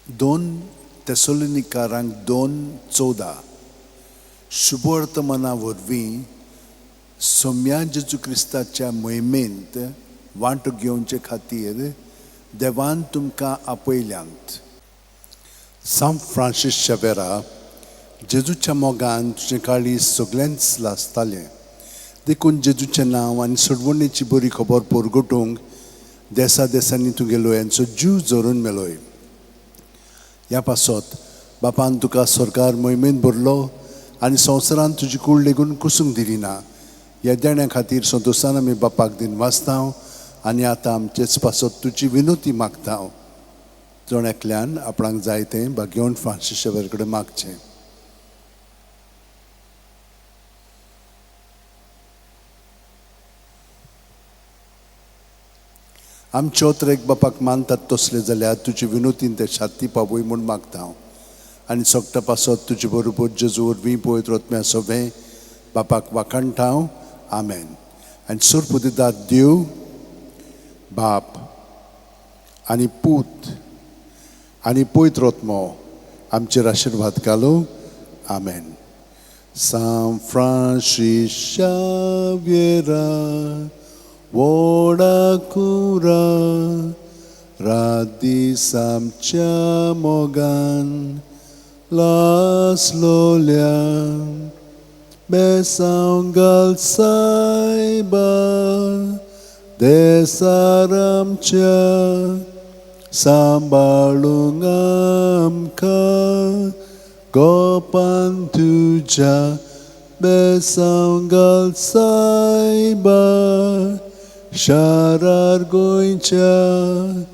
2 तेसलोनिकांक 2:14 शुभवर्तमाना वरवीं सोम्या जेजू क्रिस्ताच्या मोहिमेंत वांटो घेवचे खातीर देवान तुमकां आपयल्यांत. सांत फ्रांसीस शावेरा जेजूच्या मोगान तुजें काळीज सगळ्यांच लासतालें. देखून जेजूचें नांव आनी सोडवणेची बरी खबर परगटूंक देसा देसांनी तुगेलो यांचो जीव जोरून मेलोय. ह्या पासत बापान तुका सरकार मोहिमेंत भरलो आनी संवसारान तुजी कूड लेगून कुसूंक दिली ना. ह्या देण्या खातीर संतोशान आमी बापाक दिन वाचतां आनी आतां आमचेच पासत तुजी विनोती मागता. जण एकल्यान आपणाक जाय तें घेवन फ्रांसीस शावेर कडेन मागचें. आमचे ओत्रेक बापाक मानतात तसले जाल्यार तुजी विनोतीन ते शांती पावय म्हूण मागता. आनी सगटा पासत तुजे बरोबर जेजू वरवीं पवित्र आत्म्या सवें बापाक वाखाणटा. आमेन. आनी सर्प दितात देव बाप आनी पूत आनी पवित्र आत्मो आमचेर आशिर्वाद घालो. आमेन. San Francis Xaviera Woda cura radis amcia mogan las lolia Besanv saiba desaramcia sambalung amka gopan tuja Besanv saiba sharar goincha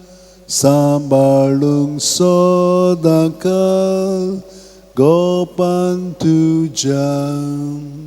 sambalung sodakal gopan tuja.